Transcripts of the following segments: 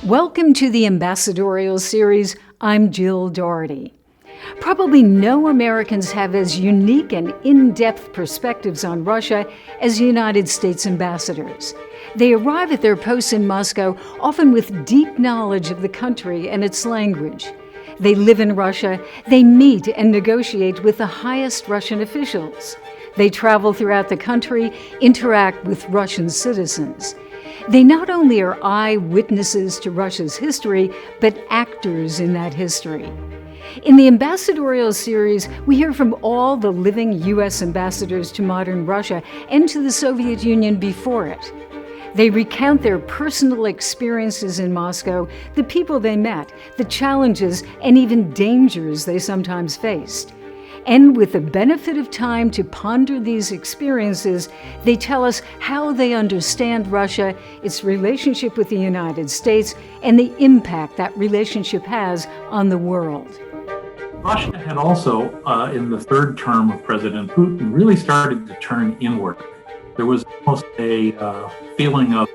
Welcome to the Ambassadorial Series. I'm Jill Doherty. Probably no Americans have as unique and in-depth perspectives on Russia as United States ambassadors. They arrive at their posts in Moscow often with deep knowledge of the country and its language. They live in Russia, they meet and negotiate with the highest Russian officials. They travel throughout the country, interact with Russian citizens. They not only are eyewitnesses to Russia's history, but actors in that history. In the Ambassadorial Series, we hear from all the living U.S. ambassadors to modern Russia and to the Soviet Union before it. They recount their personal experiences in Moscow, the people they met, the challenges and even dangers they sometimes faced. And with the benefit of time to ponder these experiences, they tell us how they understand Russia, its relationship with the United States, and the impact that relationship has on the world. Russia had also, in the third term of President Putin, really started to turn inward. There was almost a feeling of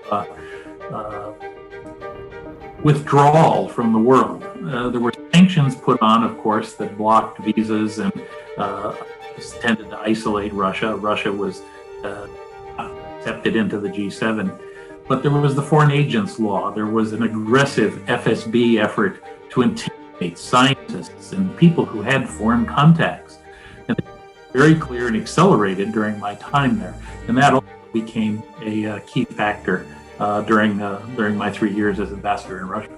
withdrawal from the world. There were sanctions put on, of course, that blocked visas and tended to isolate Russia. Russia was accepted into the G7. But there was the Foreign Agents Law. There was an aggressive FSB effort to intimidate scientists and people who had foreign contacts. And it was very clear and accelerated during my time there. And that also became a key factor during my 3 years as ambassador in Russia.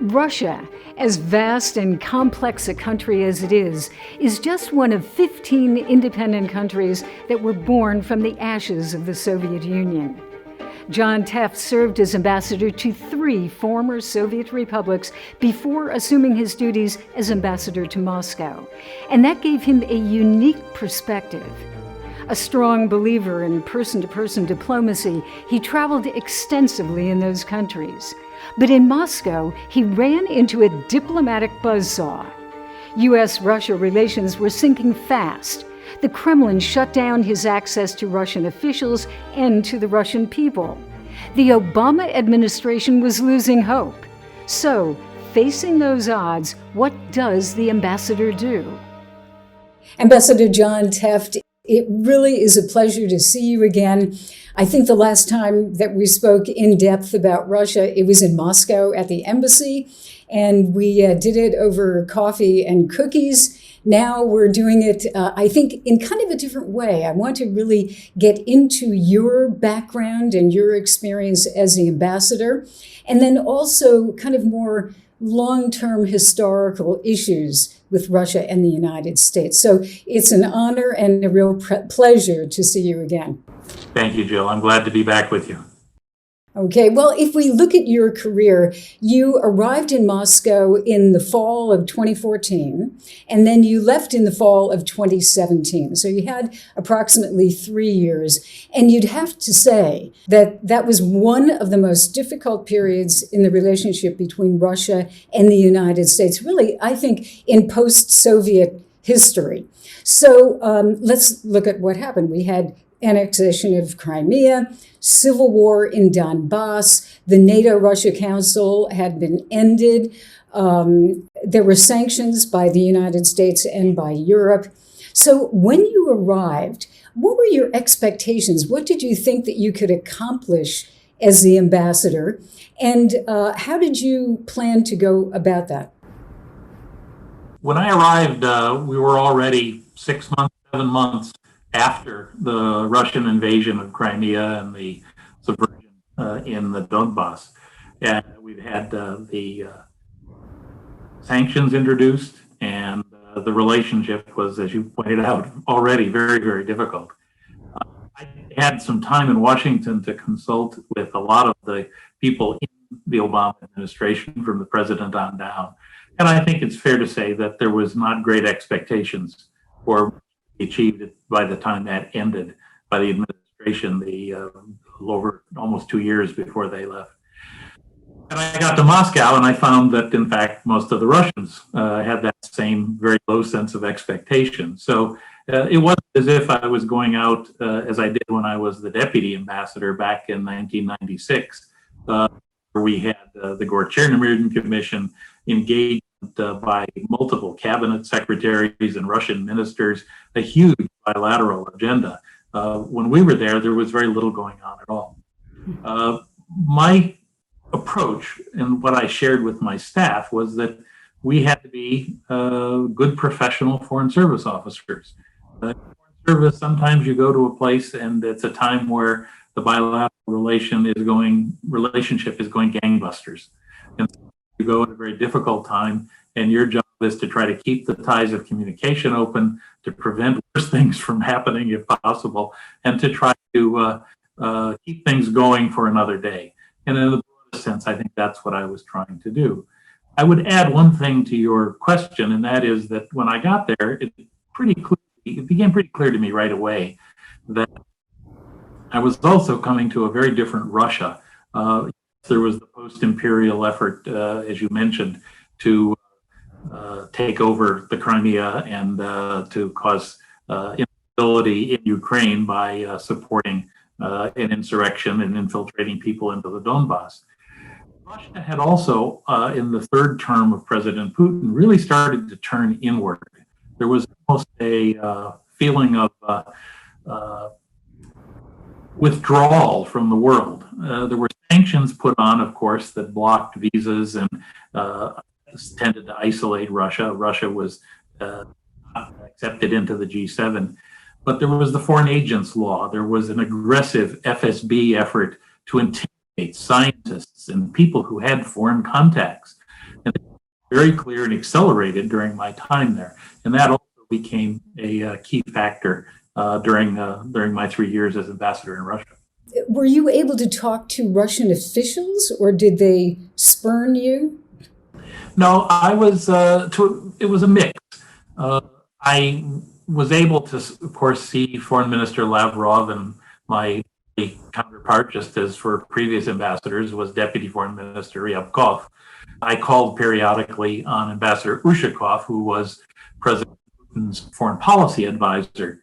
Russia, as vast and complex a country as it is just one of 15 independent countries that were born from the ashes of the Soviet Union. John Tefft served as ambassador to 3 former Soviet republics before assuming his duties as ambassador to Moscow, and that gave him a unique perspective. A strong believer in person-to-person diplomacy, he traveled extensively in those countries. But in Moscow, he ran into a diplomatic buzzsaw. U.S.-Russia relations were sinking fast. The Kremlin shut down his access to Russian officials and to the Russian people. The Obama administration was losing hope. So, facing those odds, what does the ambassador do? Ambassador John Tefft, it really is a pleasure to see you again. I think the last time that we spoke in depth about Russia, it was in Moscow at the embassy, and we did it over coffee and cookies. Now we're doing it, I think, in kind of a different way. I want to really get into your background and your experience as the ambassador, and then also kind of more long-term historical issues with Russia and the United States. So it's an honor and a real pleasure to see you again. Thank you, Jill. I'm glad to be back with you. Okay, well, if we look at your career, you arrived in Moscow in the fall of 2014, and then you left in the fall of 2017. So you had approximately 3 years, and you'd have to say that that was one of the most difficult periods in the relationship between Russia and the United States, really, I think, in post-Soviet history. So let's look at what happened. We had annexation of Crimea, civil war in Donbass, the NATO-Russia Council had been ended. There were sanctions by the United States and by Europe. So when you arrived, what were your expectations? What did you think that you could accomplish as the ambassador? And how did you plan to go about that? When I arrived, we were already 6 months, 7 months after the Russian invasion of Crimea and the subversion in the Donbass. And we've had the sanctions introduced, and the relationship was, as you pointed out, already very, very difficult. I had some time in Washington to consult with a lot of the people in the Obama administration, from the president on down. And I think it's fair to say that there was not great expectations for achieved it by the time that ended by the administration, over almost 2 years before they left. And I got to Moscow and I found that, in fact, most of the Russians had that same very low sense of expectation. So it wasn't as if I was going out, as I did when I was the deputy ambassador back in 1996, We had the Gore-Chernomyrdin Commission, engagement by multiple cabinet secretaries and Russian ministers, a huge bilateral agenda. When we were there was very little going on at all. My approach and what I shared with my staff was that we had to be good professional foreign service officers. Foreign service, sometimes you go to a place and it's a time where the bilateral relationship is going gangbusters. And you go at a very difficult time, and your job is to try to keep the ties of communication open, to prevent worse things from happening if possible, and to try to keep things going for another day. And in the broadest sense, I think that's what I was trying to do. I would add one thing to your question, and that is that when I got there, it became pretty clear to me right away that I was also coming to a very different Russia. There was the post-imperial effort, as you mentioned, to take over the Crimea and to cause instability in Ukraine by supporting an insurrection and infiltrating people into the Donbass. Russia had also, in the third term of President Putin, really started to turn inward. There was almost a feeling of withdrawal from the world. There were sanctions put on, of course, that blocked visas and tended to isolate Russia. Russia was not accepted into the G7. But there was the foreign agents law. There was an aggressive FSB effort to intimidate scientists and people who had foreign contacts. And it was very clear and accelerated during my time there. And that also became a key factor during my 3 years as ambassador in Russia. Were you able to talk to Russian officials, or did they spurn you? No, I was. It was a mix. I was able to, of course, see Foreign Minister Lavrov, and my counterpart, just as for previous ambassadors, was Deputy Foreign Minister Ryabkov. I called periodically on Ambassador Ushakov, who was President Putin's foreign policy advisor.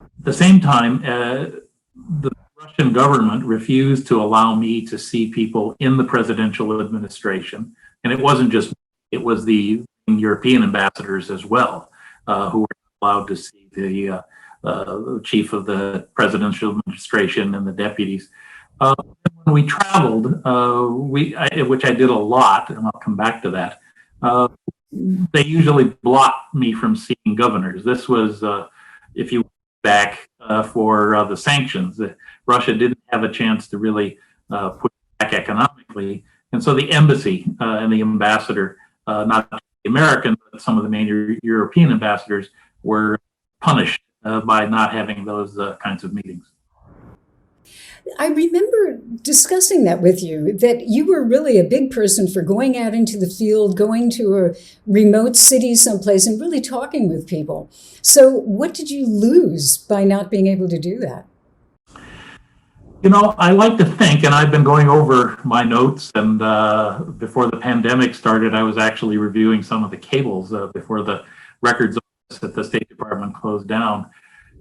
At the same time, the Russian government refused to allow me to see people in the presidential administration. And it wasn't just me, it was the European ambassadors as well, who were allowed to see the chief of the presidential administration and the deputies. When we traveled, which I did a lot, and I'll come back to that, they usually blocked me from seeing governors. This was, if you back for the sanctions, Russia didn't have a chance to really push back economically. And so the embassy and the ambassador, not the American, but some of the main European ambassadors, were punished by not having those kinds of meetings. I remember discussing that with you, that you were really a big person for going out into the field, going to a remote city someplace and really talking with people. So what did you lose by not being able to do that? You know, I like to think, and I've been going over my notes, and before the pandemic started, I was actually reviewing some of the cables before the records office at the State Department closed down.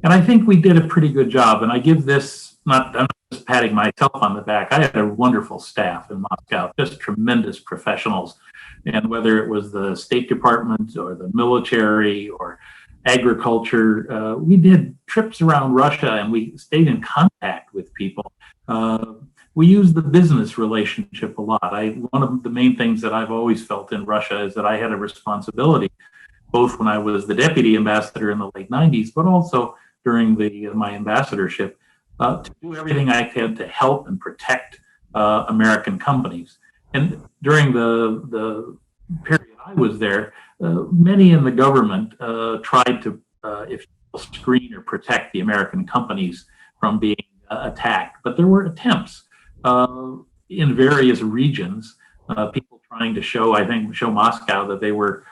And I think we did a pretty good job. And I give this, I'm not just patting myself on the back. I had a wonderful staff in Moscow, just tremendous professionals. And whether it was the State Department or the military or agriculture, we did trips around Russia and we stayed in contact with people. We used the business relationship a lot. One of the main things that I've always felt in Russia is that I had a responsibility, both when I was the deputy ambassador in the late 90s, but also during my ambassadorship, to do everything I could to help and protect American companies. And during the period I was there, many in the government tried to, screen or protect the American companies from being attacked. But there were attempts in various regions, people trying to show Moscow that they were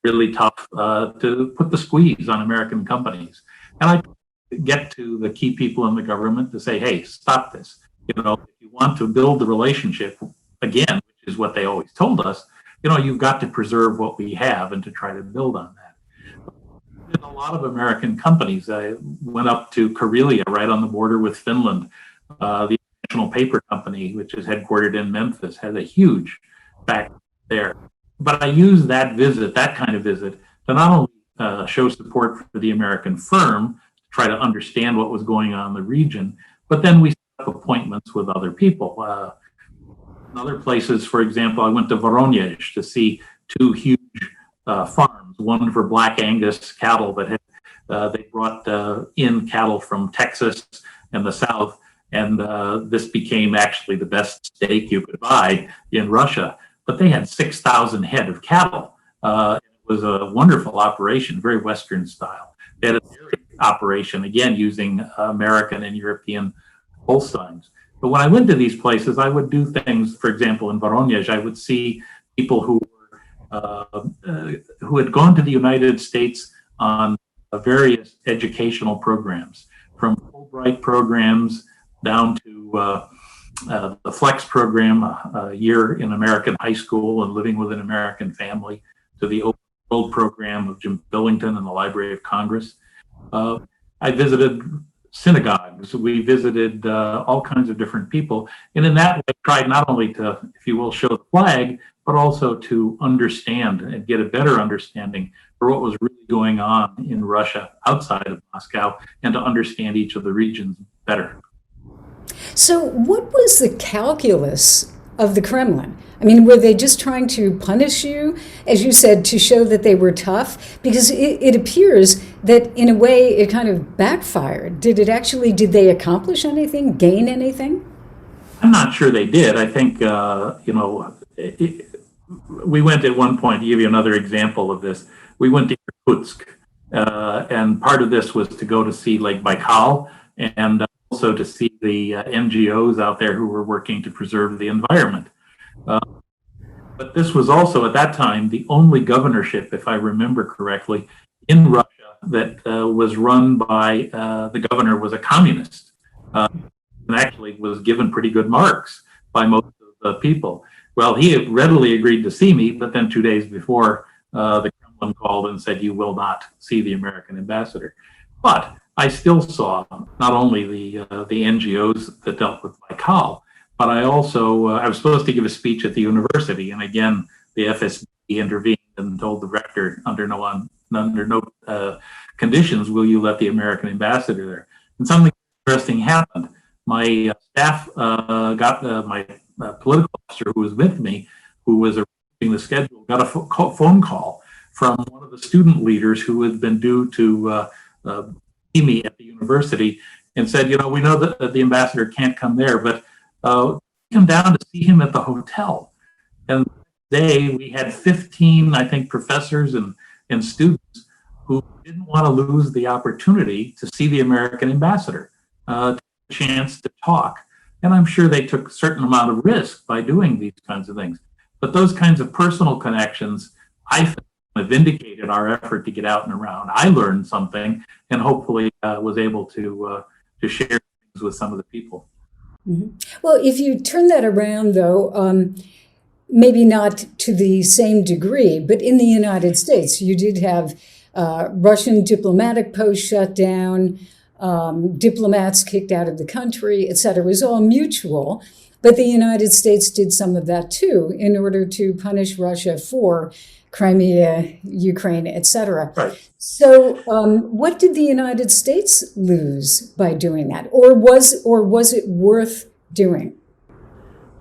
really tough to put the squeeze on American companies. And I get to the key people in the government to say, hey, stop this. You know, if you want to build the relationship again, which is what they always told us, you know, you've got to preserve what we have and to try to build on that. In a lot of American companies, I went up to Karelia, right on the border with Finland. The National Paper Company, which is headquartered in Memphis, has a huge factory there. But I used that visit, that kind of visit, to not only show support for the American firm, to try to understand what was going on in the region, but then we set up appointments with other people. In other places, for example, I went to Voronezh to see two huge farms, one for Black Angus cattle that had they brought in cattle from Texas and the South, and this became actually the best steak you could buy in Russia. But they had 6,000 head of cattle. It was a wonderful operation, very Western style. They had a dairy operation, again, using American and European Holsteins. But when I went to these places, I would do things, for example, in Voronezh, I would see people who had gone to the United States on various educational programs, from Fulbright programs down to the Flex program, a year in American high school and living with an American family, to the Open World program of Jim Billington and the Library of Congress. I visited synagogues. We visited all kinds of different people. And in that way, tried not only to, if you will, show the flag, but also to understand and get a better understanding for what was really going on in Russia outside of Moscow, and to understand each of the regions better. So what was the calculus of the Kremlin? I mean, were they just trying to punish you, as you said, to show that they were tough? Because it appears that in a way it kind of backfired. Did they accomplish anything, gain anything? I'm not sure they did. I think, we went at one point, to give you another example of this, we went to Irkutsk, and part of this was to go to see Lake Baikal, and also to see the NGOs out there who were working to preserve the environment. But this was also, at that time, the only governorship, if I remember correctly, in Russia that was run by, the governor was a communist, and actually was given pretty good marks by most of the people. Well, he had readily agreed to see me, but then 2 days before, the Kremlin called and said, "You will not see the American ambassador." But I still saw not only the NGOs that dealt with Baikal, but I also, I was supposed to give a speech at the university. And again, the FSB intervened and told the rector, under no conditions will you let the American ambassador there. And something interesting happened. My staff got my political officer who was with me, who was arranging the schedule, got a phone call from one of the student leaders who had been due to see me at the university, and said, we know that the ambassador can't come there, but come down to see him at the hotel. And today we had 15, I think, professors and students who didn't want to lose the opportunity to see the American ambassador, a chance to talk. And I'm sure they took a certain amount of risk by doing these kinds of things. But those kinds of personal connections, I think, have vindicated our effort to get out and around. I learned something, and hopefully was able to share things with some of the people. Mm-hmm. Well, if you turn that around, though, maybe not to the same degree, but in the United States, you did have Russian diplomatic posts shut down, diplomats kicked out of the country, et cetera. It was all mutual. But the United States did some of that, too, in order to punish Russia for Crimea, Ukraine, et cetera. Right. So what did the United States lose by doing that? Or was it worth doing?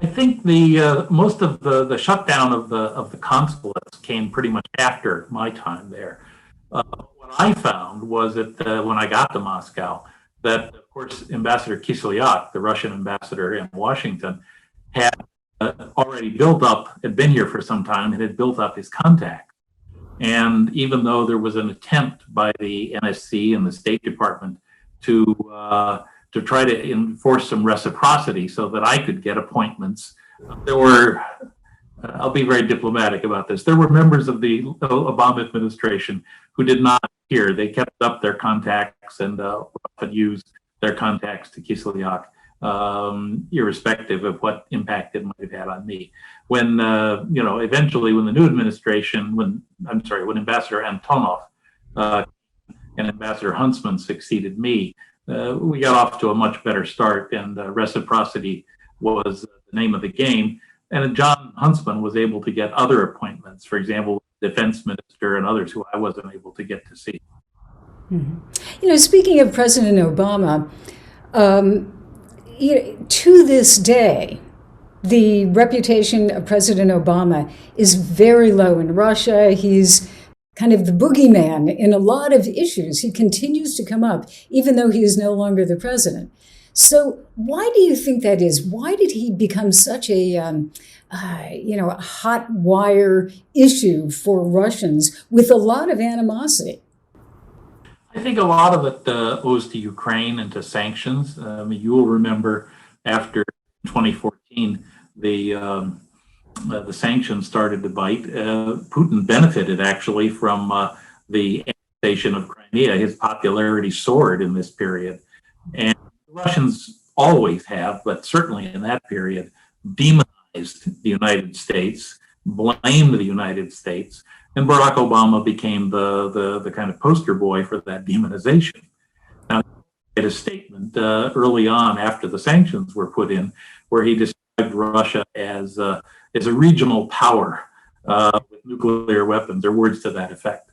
I think the most of the shutdown of the consulates came pretty much after my time there. What I found was that when I got to Moscow, that of course Ambassador Kislyak, the Russian ambassador in Washington, had already built up, had been here for some time, and had built up his contacts. And even though there was an attempt by the NSC and the State Department to try to enforce some reciprocity so that I could get appointments, there were, I'll be very diplomatic about this, there were members of the Obama administration who did not hear. They kept up their contacts and often used their contacts to Kislyak, irrespective of what impact it might have had on me. When, eventually when the new administration, when Ambassador Antonov and Ambassador Huntsman succeeded me, we got off to a much better start, and reciprocity was the name of the game. And John Huntsman was able to get other appointments, for example, defense minister and others who I wasn't able to get to see. Mm-hmm. Speaking of President Obama, to this day, the reputation of President Obama is very low in Russia. He's kind of the boogeyman in a lot of issues. He continues to come up, even though he is no longer the president. So why do you think that is? Why did he become such a hot wire issue for Russians with a lot of animosity? I think a lot of it owes to Ukraine and to sanctions. You will remember after 2014, the sanctions started to bite. Putin benefited actually from the annexation of Crimea. His popularity soared in this period. And the Russians always have, but certainly in that period, demonized the United States, blamed the United States, and Barack Obama became the kind of poster boy for that demonization. Now, he made a statement early on after the sanctions were put in, where he described Russia as a regional power with nuclear weapons, or words to that effect.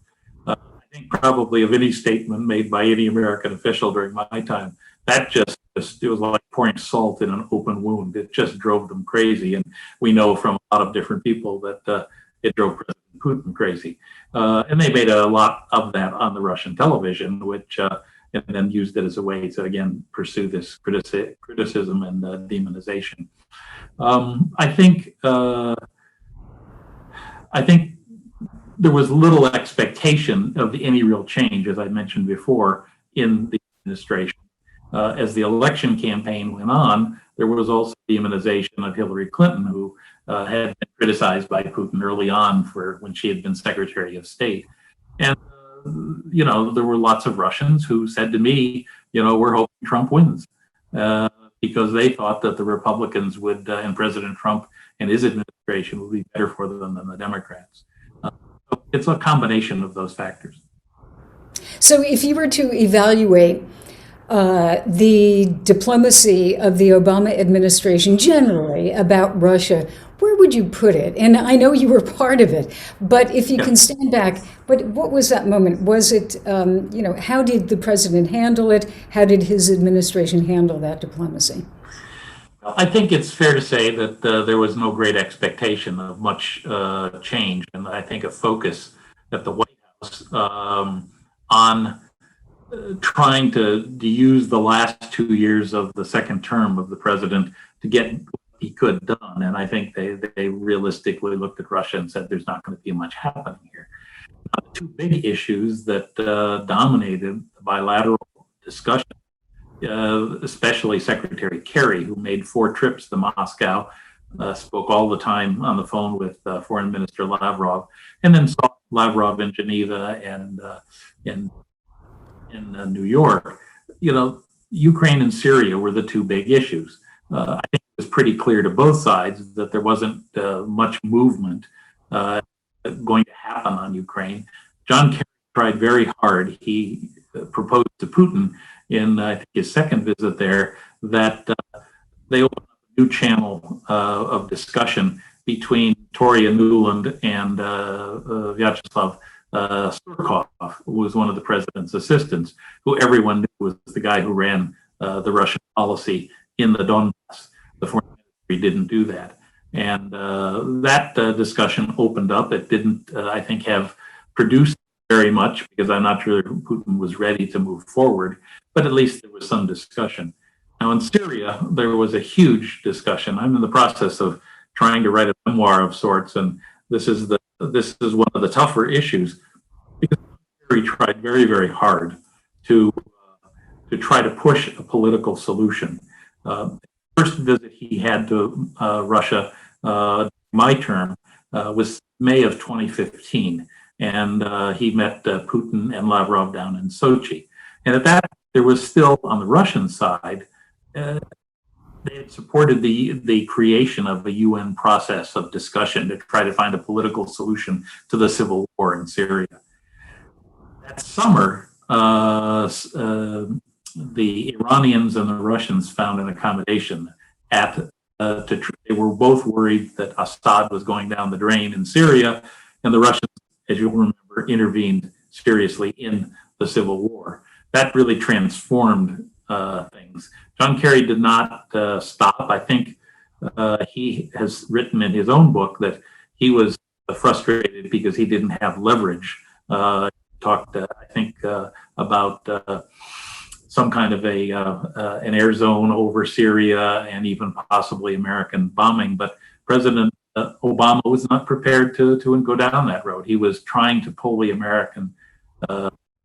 I think probably of any statement made by any American official during my time, that it was like pouring salt in an open wound. It just drove them crazy. And we know from a lot of different people that it drove President Putin crazy. And they made a lot of that on the Russian television, which and then used it as a way to, again, pursue this criticism and demonization. I think there was little expectation of any real change, as I mentioned before, in the administration. As the election campaign went on, there was also demonization of Hillary Clinton, who had been criticized by Putin early on for when she had been Secretary of State. And, there were lots of Russians who said to me, we're hoping Trump wins, because they thought that the Republicans would, and President Trump and his administration would be better for them than the Democrats. So it's a combination of those factors. So if you were to evaluate the diplomacy of the Obama administration generally about Russia, where would you put it? And I know you were part of it, but if you can stand back, what was that moment? Was it, how did the president handle it? How did his administration handle that diplomacy? I think it's fair to say that there was no great expectation of much change, and I think a focus at the White House on trying to use the last 2 years of the second term of the president to get what he could done. And I think they realistically looked at Russia and said, there's not going to be much happening here. Now, the two big issues that dominated the bilateral discussion, especially Secretary Kerry, who made 4 trips to Moscow, spoke all the time on the phone with Foreign Minister Lavrov, and then saw Lavrov in Geneva and in New York. Ukraine and Syria were the two big issues. I think it was pretty clear to both sides that there wasn't much movement going to happen on Ukraine. John Kerry tried very hard. He proposed to Putin in I think his second visit there that they opened up a new channel of discussion between Victoria Nuland and Vyacheslav Surkov, who was one of the president's assistants, who everyone knew was the guy who ran the Russian policy in the Donbass. The foreign ministry didn't do that. And that discussion opened up. It didn't, I think, have produced very much, because I'm not sure Putin was ready to move forward, but at least there was some discussion. Now in Syria, there was a huge discussion. I'm in the process of trying to write a memoir of sorts, and this is one of the tougher issues, because Kerry tried very, very hard to try to push a political solution. First visit he had to Russia, my term, was May of 2015, and he met Putin and Lavrov down in Sochi. And at that, there was still on the Russian side, they had supported the creation of a UN process of discussion to try to find a political solution to the civil war in Syria. That summer, the Iranians and the Russians found an accommodation at they were both worried that Assad was going down the drain in Syria, and the Russians, as you'll remember, intervened seriously in the Civil War. That really transformed things. John Kerry did not stop. I think he has written in his own book that he was frustrated because he didn't have leverage. Talked, I think, about some kind of an air zone over Syria and even possibly American bombing. But President Obama was not prepared to go down that road. He was trying to pull the American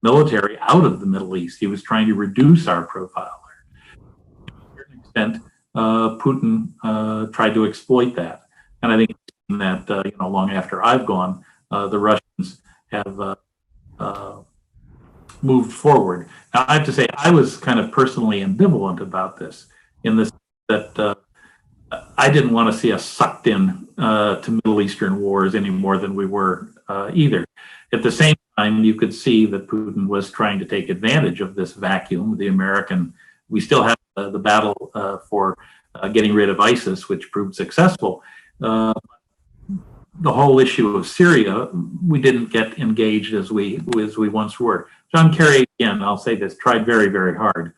military out of the Middle East. He was trying to reduce our profile there. To a certain extent, Putin tried to exploit that. And I think that long after I've gone, the Russians have moved forward. Now, I have to say, I was kind of personally ambivalent about this, in this that I didn't want to see us sucked in to Middle Eastern wars any more than we were either. At the same time, you could see that Putin was trying to take advantage of this vacuum. We still have the battle for getting rid of ISIS, which proved successful. The whole issue of Syria, we didn't get engaged as we once were. John Kerry, again, I'll say this, tried very, very hard,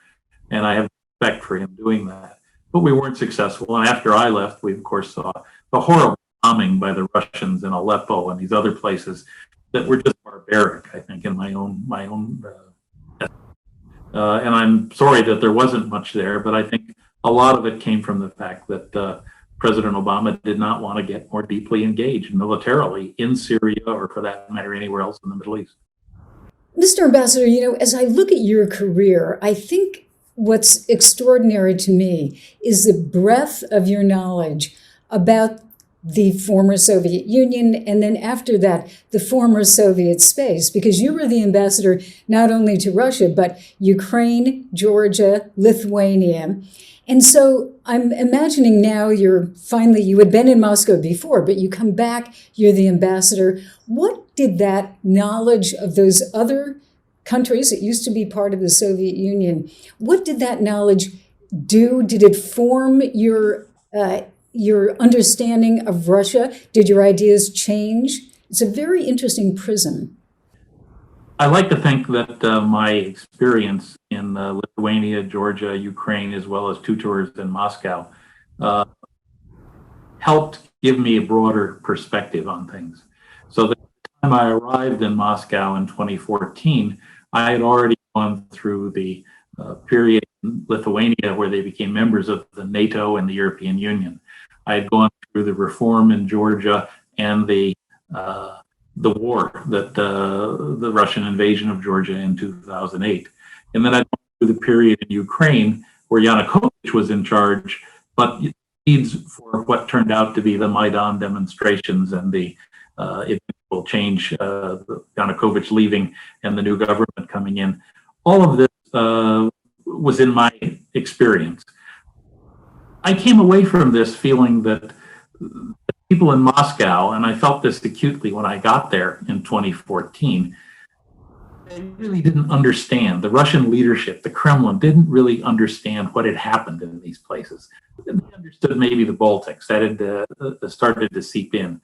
and I have respect for him doing that. But we weren't successful. And after I left, we of course saw the horrible bombing by the Russians in Aleppo and these other places that were just barbaric, I think, in my own and I'm sorry that there wasn't much there, but I think a lot of it came from the fact that President Obama did not want to get more deeply engaged militarily in Syria, or for that matter, anywhere else in the Middle East. Mr. Ambassador, as I look at your career, I think what's extraordinary to me is the breadth of your knowledge about the former Soviet Union, and then after that, the former Soviet space, because you were the ambassador not only to Russia, but Ukraine, Georgia, Lithuania. And so I'm imagining now you had been in Moscow before, but you come back, you're the ambassador. What did that knowledge of those other countries that used to be part of the Soviet Union, what did that knowledge do? Did it form your understanding of Russia? Did your ideas change? It's a very interesting prism. I like to think that my experience in Lithuania, Georgia, Ukraine, as well as 2 tours in Moscow, helped give me a broader perspective on things. So the time I arrived in Moscow in 2014, I had already gone through the period in Lithuania where they became members of the NATO and the European Union. I had gone through the reform in Georgia and the war, that the Russian invasion of Georgia in 2008. And then I went through the period in Ukraine where Yanukovych was in charge, but leads for what turned out to be the Maidan demonstrations and the eventual change, Yanukovych leaving and the new government coming in. All of this was in my experience. I came away from this feeling that people in Moscow, and I felt this acutely when I got there in 2014, they really didn't understand. The Russian leadership, the Kremlin, didn't really understand what had happened in these places. They understood maybe the Baltics, that had started to seep in.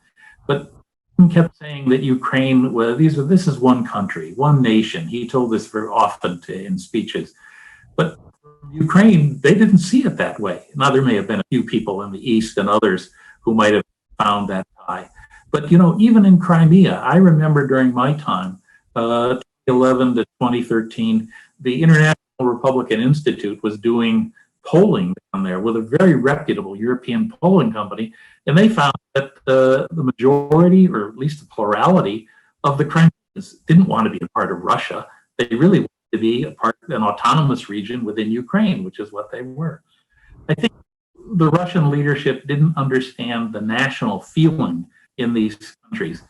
But he kept saying that Ukraine, this is one country, one nation. He told this very often in speeches. But Ukraine, they didn't see it that way. Now, there may have been a few people in the East and others who might have found that tie. But, even in Crimea, I remember during my time, 2011 to 2013, the International Republican Institute was doing polling down there with a very reputable European polling company, and they found that the majority, or at least the plurality, of the Crimeans didn't want to be a part of Russia. They really wanted to be a part of an autonomous region within Ukraine, which is what they were. I think the Russian leadership didn't understand the national feeling in these countries.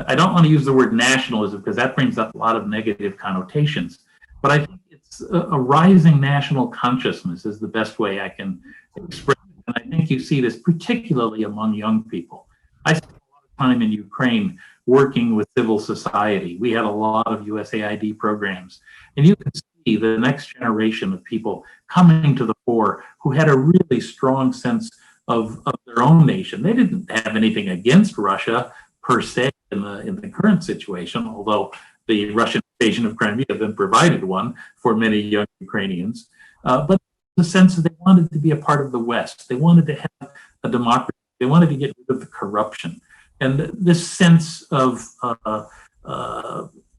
I don't want to use the word nationalism because that brings up a lot of negative connotations, but I think it's a rising national consciousness is the best way I can express it. And I think you see this particularly among young people. I spent a lot of time in Ukraine working with civil society. We had a lot of USAID programs, and you can see see the next generation of people coming to the fore who had a really strong sense of their own nation. They didn't have anything against Russia per se in the current situation, although the Russian invasion of Crimea then provided one for many young Ukrainians. But the sense that they wanted to be a part of the West. They wanted to have a democracy. They wanted to get rid of the corruption. And this sense of,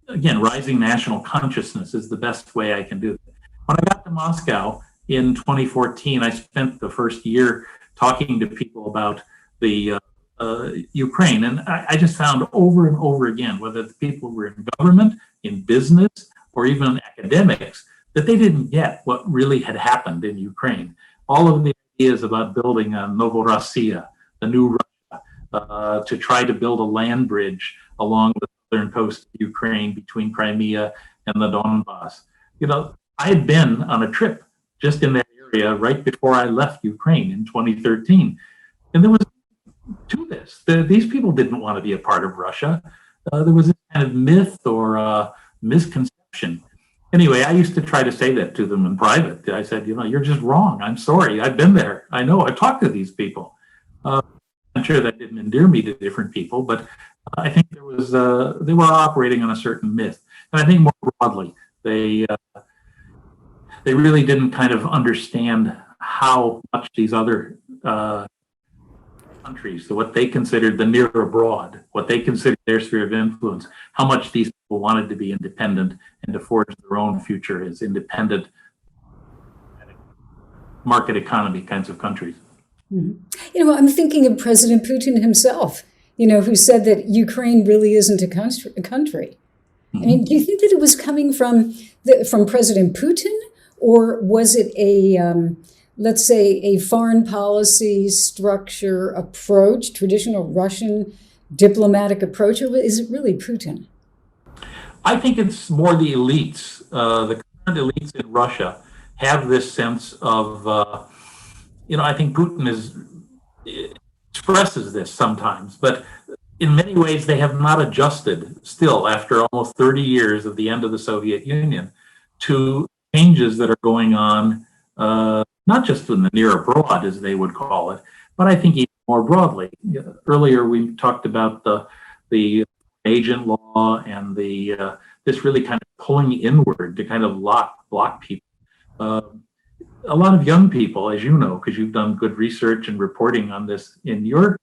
again, rising national consciousness is the best way I can do it. When I got to Moscow in 2014, I spent the first year talking to people about the Ukraine. And I just found over and over again, whether the people were in government, in business, or even academics, that they didn't get what really had happened in Ukraine. All of the ideas about building a Novorossiya, the new Russia, to try to build a land bridge along the southern coast of Ukraine between Crimea and the Donbass. You know, I had been on a trip just in that area right before I left Ukraine in 2013. And there was to this. These people didn't want to be a part of Russia. There was this kind of myth or misconception. Anyway, I used to try to say that to them in private. I said, you know, you're just wrong. I'm sorry. I've been there. I know. I've talked to these people. I'm sure that didn't endear me to different people, but I think there was they were operating on a certain myth. And I think more broadly, they really didn't kind of understand how much these other countries, so what they considered the near abroad, what they considered their sphere of influence, how much these people wanted to be independent and to forge their own future as independent market economy kinds of countries. Mm-hmm. You know, I'm thinking of President Putin himself, you know, who said that Ukraine really isn't a country. Mm-hmm. I mean, do you think that it was coming from President Putin, or was it let's say, a foreign policy structure approach, traditional Russian diplomatic approach, or is it really Putin? I think it's more the elites. The current elites in Russia have this sense of, I think Putin expresses this sometimes, but in many ways they have not adjusted still after almost 30 years of the end of the Soviet Union to changes that are going on, not just in the near abroad, as they would call it, but I think even more broadly. Earlier, we talked about the agent law and this really kind of pulling inward to kind of block people. A lot of young people, as you know, because you've done good research and reporting on this in your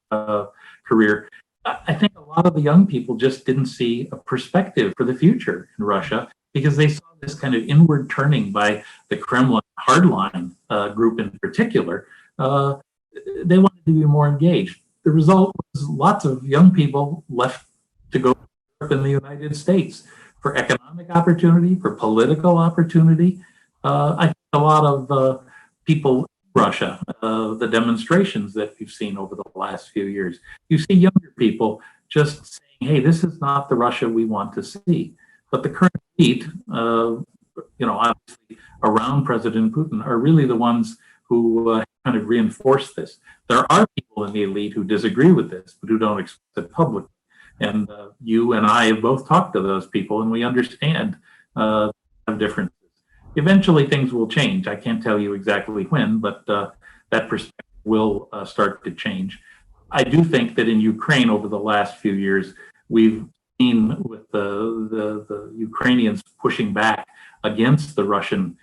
career, I think a lot of the young people just didn't see a perspective for the future in Russia because they saw this kind of inward turning by the Kremlin hardline group in particular. They wanted to be more engaged. The result was lots of young people left to go to Europe and the United States for economic opportunity, for political opportunity. I think a lot of people in Russia, the demonstrations that we've seen over the last few years, you see younger people just saying, hey, this is not the Russia we want to see. But the current elite, obviously around President Putin, are really the ones who kind of reinforce this. There are people in the elite who disagree with this, but who don't express it publicly. And you and I have both talked to those people, and we understand differences. Eventually, things will change. I can't tell you exactly when, but that perspective will start to change. I do think that in Ukraine over the last few years, we've seen with the Ukrainians pushing back against the Russian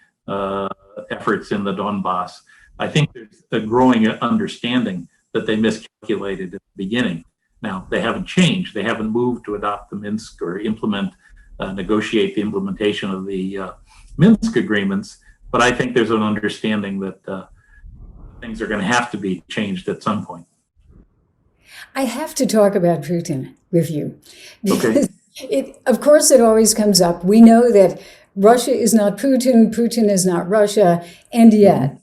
efforts in the Donbass. I think there's a growing understanding that they miscalculated at the beginning. Now, they haven't changed. They haven't moved to adopt the Minsk or negotiate the implementation of the Minsk agreements. But I think there's an understanding that things are going to have to be changed at some point. I have to talk about Putin with you. Okay. Of course, it always comes up. We know that Russia is not Putin, Putin is not Russia, and yet.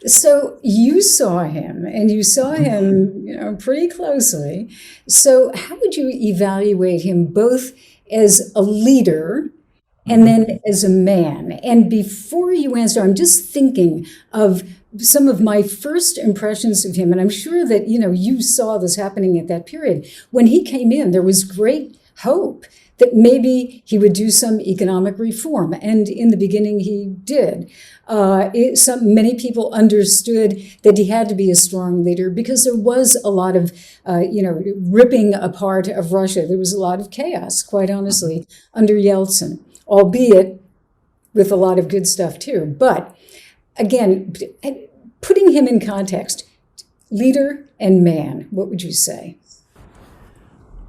So you saw him, and you saw him, pretty closely. So how would you evaluate him both as a leader and then as a man? And before you answer, I'm just thinking of some of my first impressions of him, and I'm sure that, you saw this happening at that period. When he came in, there was great hope that maybe he would do some economic reform. And in the beginning, he did. Many people understood that he had to be a strong leader because there was a lot of, ripping apart of Russia. There was a lot of chaos, quite honestly, under Yeltsin, albeit with a lot of good stuff too. But again, putting him in context, leader and man, what would you say?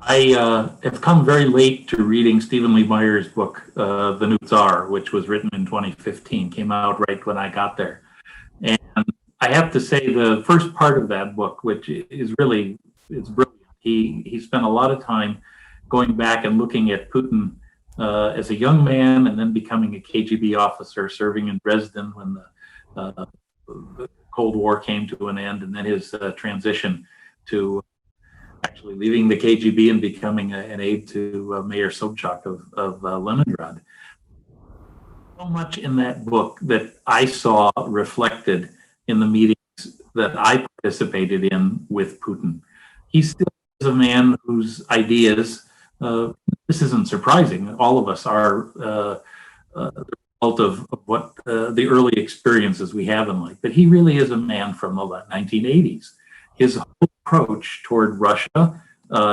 I have come very late to reading Stephen Lee Meyer's book, The New Tsar, which was written in 2015, came out right when I got there. And I have to say the first part of that book, which is really, it's brilliant. He spent a lot of time going back and looking at Putin as a young man and then becoming a KGB officer serving in Dresden when the Cold War came to an end, and then his transition to actually leaving the KGB and becoming an aide to Mayor Sobchak of Leningrad. So much in that book that I saw reflected in the meetings that I participated in with Putin. He still is a man whose ideas, this isn't surprising, all of us are the result of what the early experiences we have in life, but he really is a man from the 1980s. His whole approach toward Russia,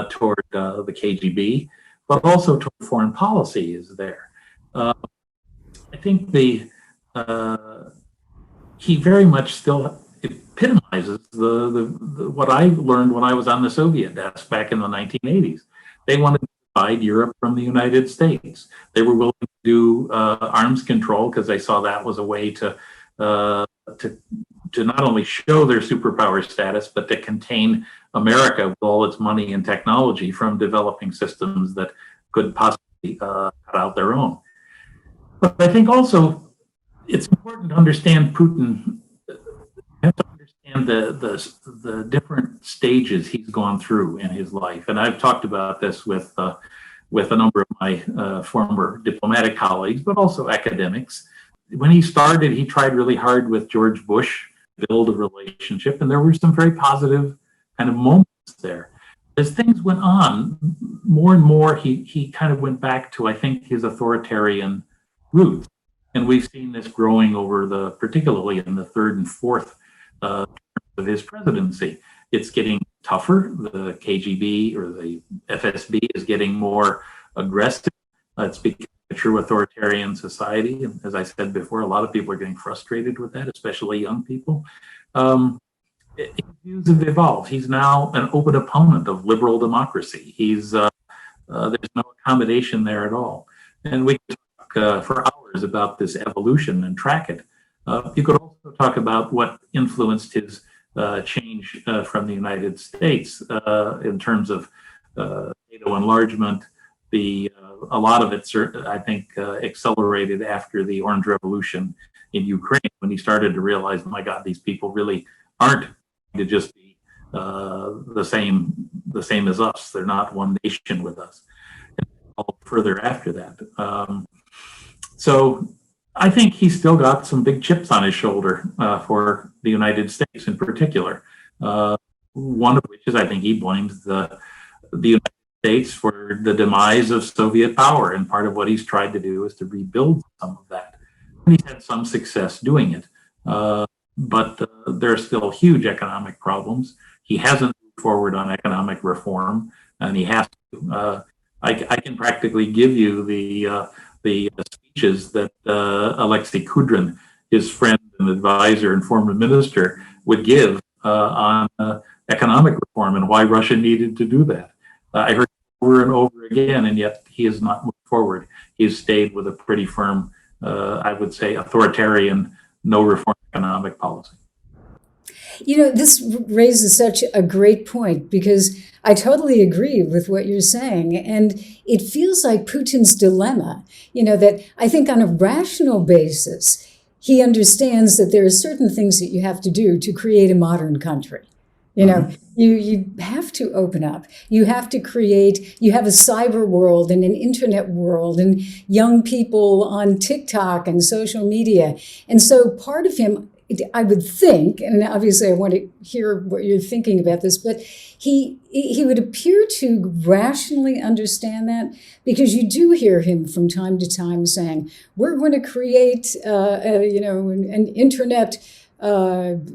toward the KGB, but also toward foreign policy is there. I think he very much still epitomizes the what I learned when I was on the Soviet desk back in the 1980s. They wanted to divide Europe from the United States. They were willing to do arms control because they saw that was a way to not only show their superpower status, but to contain America with all its money and technology from developing systems that could possibly cut out their own. But I think also it's important to understand Putin. You have to understand the different stages he's gone through in his life. And I've talked about this with a number of my former diplomatic colleagues, but also academics. When he started, he tried really hard with George Bush to build a relationship, and there were some very positive kind of moments there. As things went on, more and more, he kind of went back to, I think, his authoritarian roots. And we've seen this growing over particularly in the third and fourth terms of his presidency. It's getting tougher. The KGB or the FSB is getting more aggressive. It's becoming a true authoritarian society. And as I said before, a lot of people are getting frustrated with that, especially young people. His views have evolved. He's now an open opponent of liberal democracy. There's no accommodation there at all. And we could talk for hours about this evolution and track it. You could also talk about what influenced his change from the United States in terms of NATO enlargement. A lot of it, I think, accelerated after the Orange Revolution in Ukraine, when he started to realize, my God, these people really aren't going to just be the same as us. They're not one nation with us. And further after that. So I think he's still got some big chips on his shoulder for the United States in particular. One of which is, I think, he blames the United States for the demise of Soviet power, and part of what he's tried to do is to rebuild some of that. And he's had some success doing it, but there are still huge economic problems. He hasn't moved forward on economic reform, and he has to. I can practically give you the speeches that Alexei Kudrin, his friend and advisor and former minister, would give on economic reform and why Russia needed to do that. I heard over and over again, and yet he has not moved forward. He has stayed with a pretty firm, I would say, authoritarian, no reform economic policy. You know, this raises such a great point, because I totally agree with what you're saying. And it feels like Putin's dilemma, that I think on a rational basis, he understands that there are certain things that you have to do to create a modern country. You have to open up. You have to you have a cyber world and an internet world and young people on TikTok and social media. And so part of him I would think, and obviously I want to hear what you're thinking about this, but he would appear to rationally understand that, because you do hear him from time to time saying, we're going to create an internet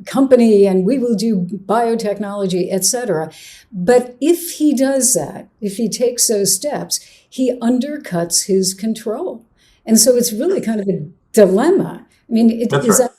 company, and we will do biotechnology, etc. But if he does that, if he takes those steps, he undercuts his control. And so it's really kind of a dilemma. I mean, That's right.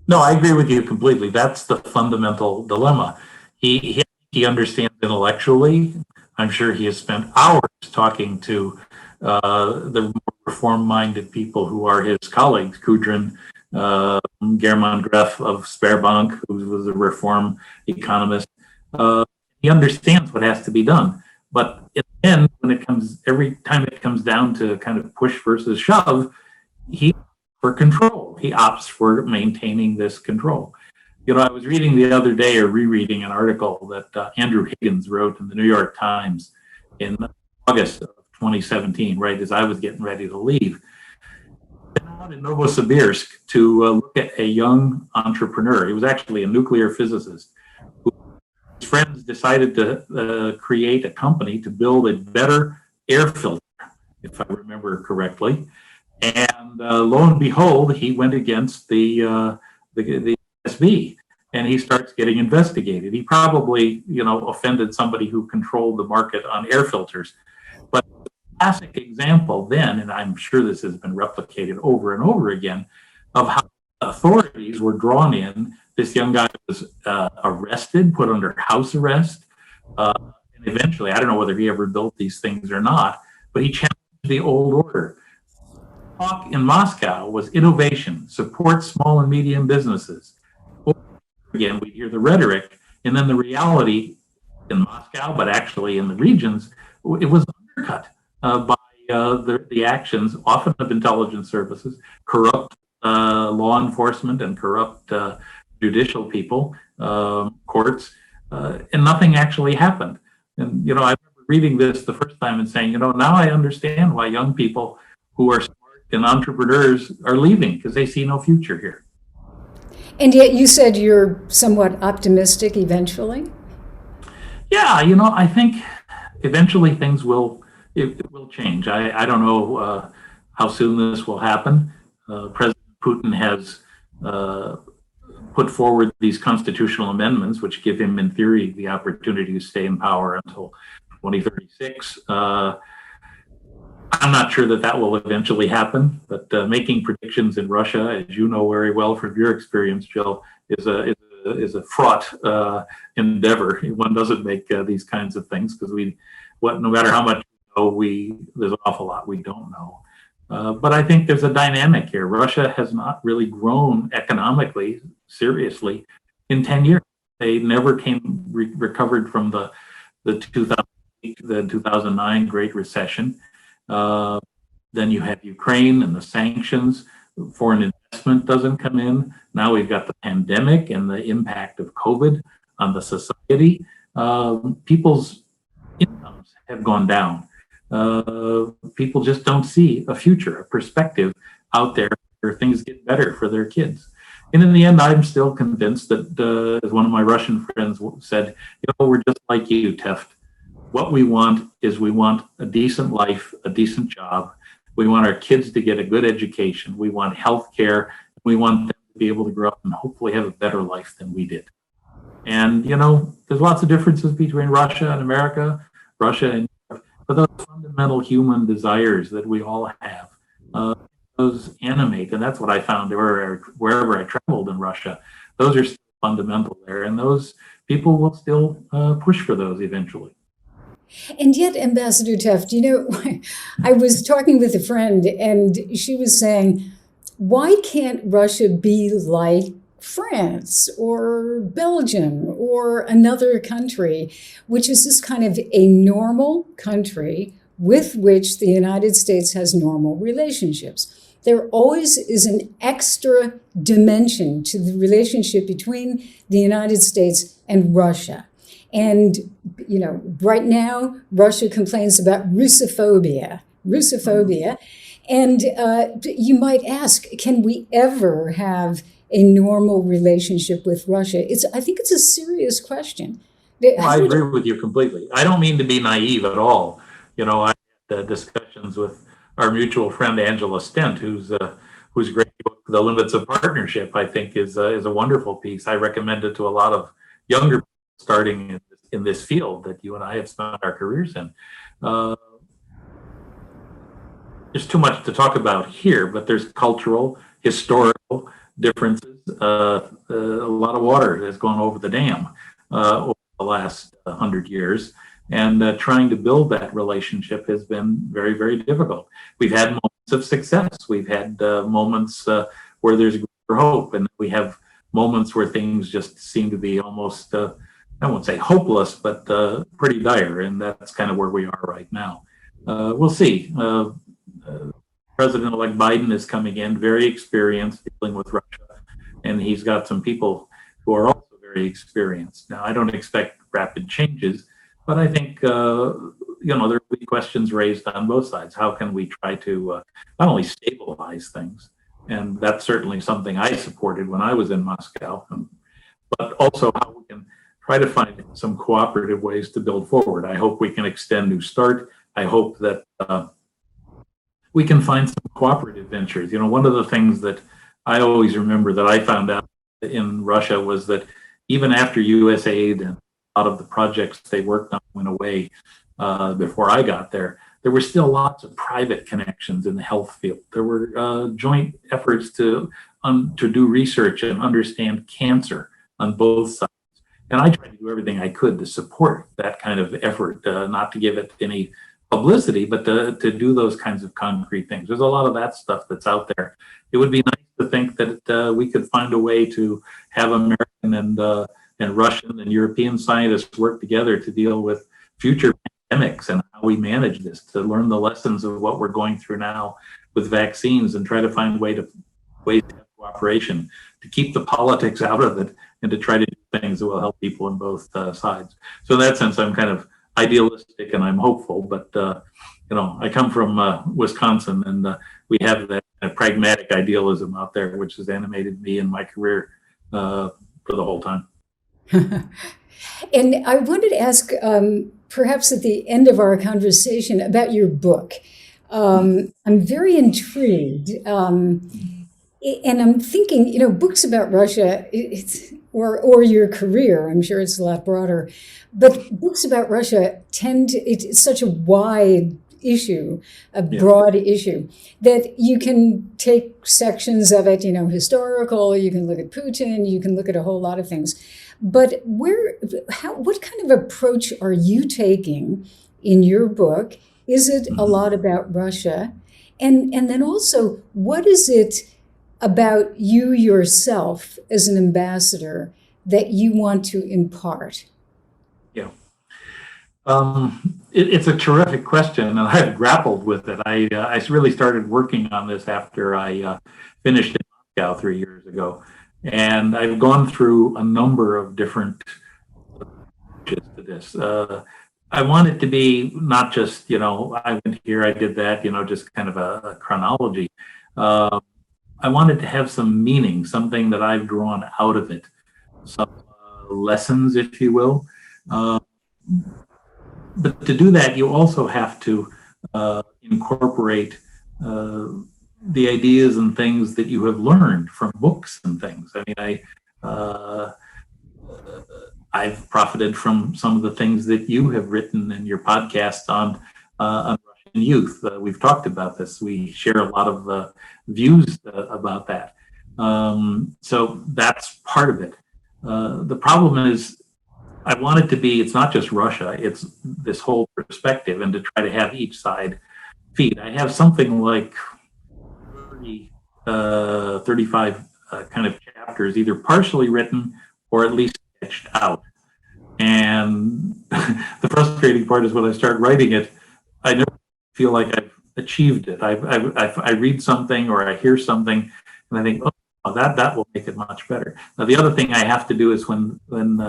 No, I agree with you completely. That's the fundamental dilemma. He understands intellectually. I'm sure he has spent hours talking to the more reform-minded people who are his colleagues, Kudrin, German Greff of Sberbank, who was a reform economist. He understands what has to be done. But in the end, every time it comes down to kind of push versus shove, he for control. He opts for maintaining this control. I was reading the other day, or rereading, an article that Andrew Higgins wrote in the New York Times in August of 2017, right as I was getting ready to leave. Out in Novosibirsk to look at a young entrepreneur. He was actually a nuclear physicist. His friends decided to create a company to build a better air filter, if I remember correctly. And lo and behold, he went against the SB, and he starts getting investigated. He probably, offended somebody who controlled the market on air filters. But the classic example then, and I'm sure this has been replicated over and over again, of how authorities were drawn in. This young guy was arrested, put under house arrest, and eventually, I don't know whether he ever built these things or not, but he challenged the old order. Talk in Moscow was innovation, support small and medium businesses. Again, we hear the rhetoric, and then the reality in Moscow, but actually in the regions, it was undercut by the actions, often of intelligence services, corrupt law enforcement, and corrupt judicial people, courts, and nothing actually happened. And, I remember reading this the first time and saying, now I understand why young people who are smart and entrepreneurs are leaving, because they see no future here. And yet you said you're somewhat optimistic eventually? Yeah, I think eventually things will change. I don't know how soon this will happen. President Putin has put forward these constitutional amendments, which give him, in theory, the opportunity to stay in power until 2036. I'm not sure that will eventually happen, but making predictions in Russia, as you know very well from your experience, Jill, is a fraught endeavor. One doesn't make these kinds of things because no matter how much we know, there's an awful lot we don't know. But I think there's a dynamic here. Russia has not really grown economically seriously in 10 years. They never recovered from the 2008, the 2009 Great Recession. Then you have Ukraine and the sanctions. Foreign investment doesn't come in. Now we've got the pandemic and the impact of COVID on the society. People's incomes have gone down. People just don't see a future, a perspective out there where things get better for their kids. And in the end, I'm still convinced that, as one of my Russian friends said, we're just like you, Tefft. What we want is a decent life, a decent job. We want our kids to get a good education. We want health care. We want them to be able to grow up and hopefully have a better life than we did. And, there's lots of differences between Russia and America, Russia and Europe, but those fundamental human desires that we all have, those animate. And that's what I found wherever I traveled in Russia. Those are still fundamental there. And those people will still push for those eventually. And yet, Ambassador Tefft, I was talking with a friend and she was saying, why can't Russia be like France or Belgium or another country, which is this kind of a normal country with which the United States has normal relationships? There always is an extra dimension to the relationship between the United States and Russia. And, right now, Russia complains about Russophobia. And you might ask, can we ever have a normal relationship with Russia? I think it's a serious question. Well, I agree with you completely. I don't mean to be naive at all. I had discussions with our mutual friend Angela Stent, whose great book, The Limits of Partnership, I think is a wonderful piece. I recommend it to a lot of younger people starting in this field that you and I have spent our careers in. There's too much to talk about here, but there's cultural, historical differences. A lot of water has gone over the dam over the last 100 years, and trying to build that relationship has been very, very difficult. We've had moments of success. We've had moments where there's greater hope, and we have moments where things just seem to be almost, I won't say hopeless, but pretty dire, and that's kind of where we are right now. We'll see. President-elect Biden is coming in very experienced dealing with Russia, and he's got some people who are also very experienced. Now, I don't expect rapid changes, but I think there will be questions raised on both sides. How can we try to not only stabilize things, and that's certainly something I supported when I was in Moscow, but also how we can try to find some cooperative ways to build forward. I hope we can extend New START. I hope that we can find some cooperative ventures. One of the things that I always remember that I found out in Russia was that even after U.S. aid and a lot of the projects they worked on went away before I got there, there were still lots of private connections in the health field. There were joint efforts to do research and understand cancer on both sides. And I tried to do everything I could to support that kind of effort, not to give it any publicity, but to do those kinds of concrete things. There's a lot of that stuff that's out there. It would be nice to think that we could find a way to have American and Russian and European scientists work together to deal with future pandemics and how we manage this, to learn the lessons of what we're going through now with vaccines and try to find ways to have cooperation, to keep the politics out of it and to try to do things that will help people on both sides. So in that sense, I'm kind of idealistic and I'm hopeful, but I come from Wisconsin, and we have that kind of pragmatic idealism out there, which has animated me in my career for the whole time. And I wanted to ask, perhaps at the end of our conversation, about your book. I'm very intrigued. And I'm thinking, books about Russia, or your career, I'm sure it's a lot broader, but books about Russia it's such a wide issue, a broad issue, that you can take sections of it, historical, you can look at Putin, you can look at a whole lot of things. But what kind of approach are you taking in your book? Is it a lot about Russia? And then also, what is it about you yourself as an ambassador that you want to impart? Yeah. It's a terrific question, and I've grappled with it. I really started working on this after I finished in Moscow 3 years ago, and I've gone through a number of different approaches to this. I want it to be not just, I went here, I did that, just kind of a chronology. I wanted to have some meaning, something that I've drawn out of it, some lessons, if you will. But to do that, you also have to incorporate the ideas and things that you have learned from books and things. I mean, I've profited from some of the things that you have written in your podcast on Russian youth. We've talked about this. We share a lot of views about that. So that's part of it. The problem is, I want it to be, it's not just Russia, it's this whole perspective, and to try to have each side feed. I have something like 35 kind of chapters, either partially written or at least sketched out. And the frustrating part is when I start writing it, I never feel like I've achieved it. I read something or I hear something and I think, oh, that will make it much better. Now, the other thing I have to do is when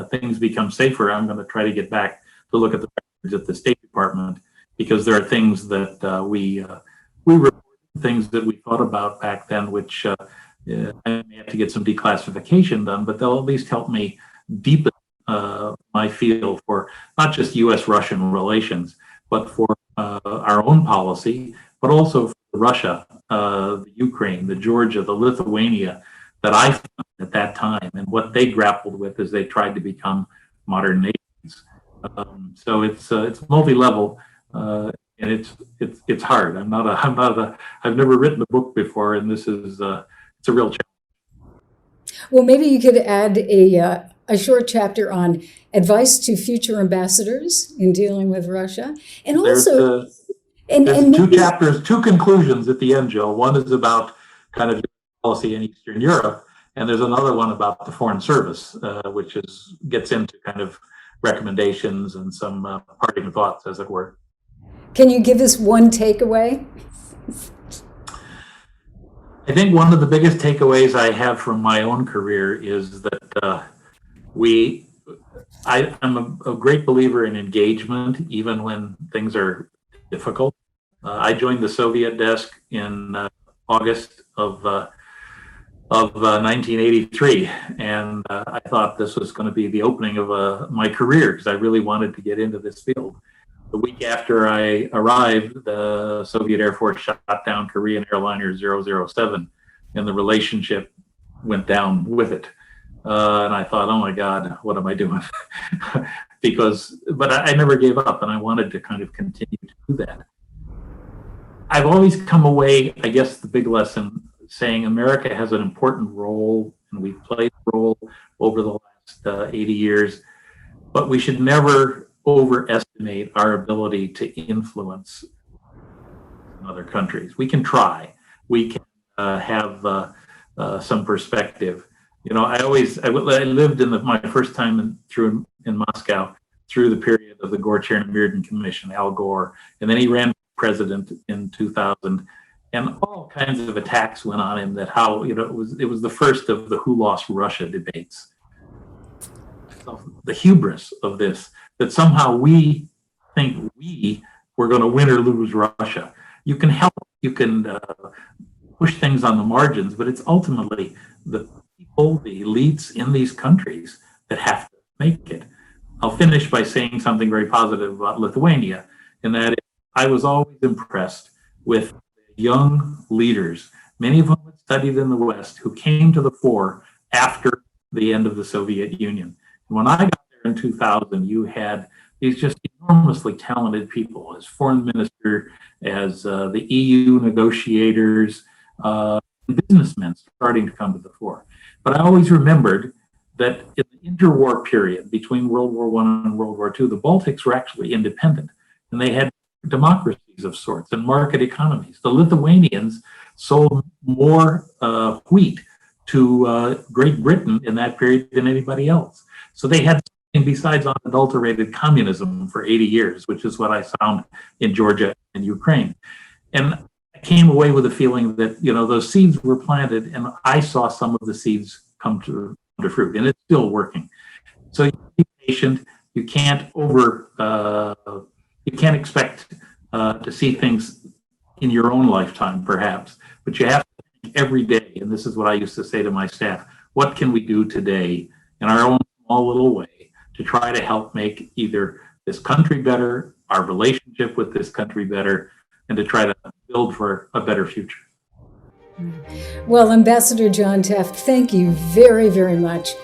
things become safer, I'm going to try to get back to look at the records at the State Department, because there are things that we reported, things that we thought about back then, which I may have to get some declassification done, but they'll at least help me deepen my feel for not just U.S.-Russian relations, but for our own policy, but also for Russia, the Ukraine, the Georgia, the Lithuania that I found at that time, and what they grappled with as they tried to become modern nations. So it's multi-level, and it's hard. I've never written a book before, and this is it's a real challenge. Well, maybe you could add a short chapter on advice to future ambassadors in dealing with Russia, and also there's two chapters, two conclusions at the end, Jill. One is about kind of policy in Eastern Europe, and there's another one about the Foreign Service, which gets into kind of recommendations and some parting thoughts, as it were. Can you give us one takeaway? I think one of the biggest takeaways I have from my own career is that I'm a great believer in engagement, even when things are difficult. I joined the Soviet desk in August of 1983, and I thought this was going to be the opening of my career because I really wanted to get into this field. The week after I arrived, the Soviet Air Force shot down Korean airliner 007, and the relationship went down with it. And I thought, oh my God, what am I doing? But I never gave up, and I wanted to kind of continue to do that. I've always come away, I guess the big lesson, saying America has an important role, and we've played a role over the last 80 years, but we should never overestimate our ability to influence other countries. We can try. We can have some perspective. You know, I lived in my first time in Moscow through the period of the Gore-Chernomyrdin Commission, Al Gore, and then he ran for president in 2000, and all kinds of attacks went on him. That how it was the first of the "Who Lost Russia" debates. So the hubris of this, that somehow we think we were going to win or lose Russia. You can help, you can push things on the margins, but it's ultimately the people, the elites in these countries that have to make it. I'll finish by saying something very positive about Lithuania, and that is, I was always impressed with young leaders, many of whom had studied in the West, who came to the fore after the end of the Soviet Union. And when I got there in 2000, you had these just enormously talented people as foreign minister, as the EU negotiators, businessmen starting to come to the fore. But I always remembered that in the interwar period between World War I and World War II, the Baltics were actually independent, and they had democracies of sorts and market economies. The Lithuanians sold more wheat to Great Britain in that period than anybody else. So they had something besides unadulterated communism for 80 years, which is what I found in Georgia and Ukraine. And I came away with a feeling that, those seeds were planted, and I saw some of the seeds come to fruit, and it's still working. So you be patient. You can't you can't expect to see things in your own lifetime, perhaps, but you have to think every day. And this is what I used to say to my staff: what can we do today in our own small little way to try to help make either this country better, our relationship with this country better, and to try to build for a better future? Well, Ambassador John Tefft, thank you very, very much.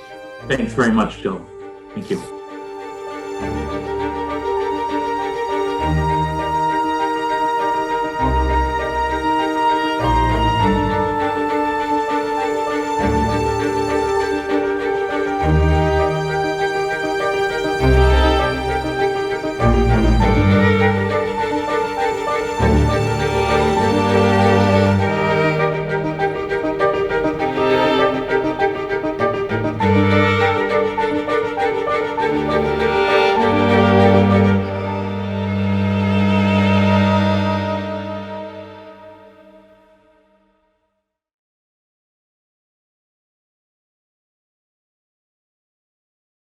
Thanks very much, Jill. Thank you.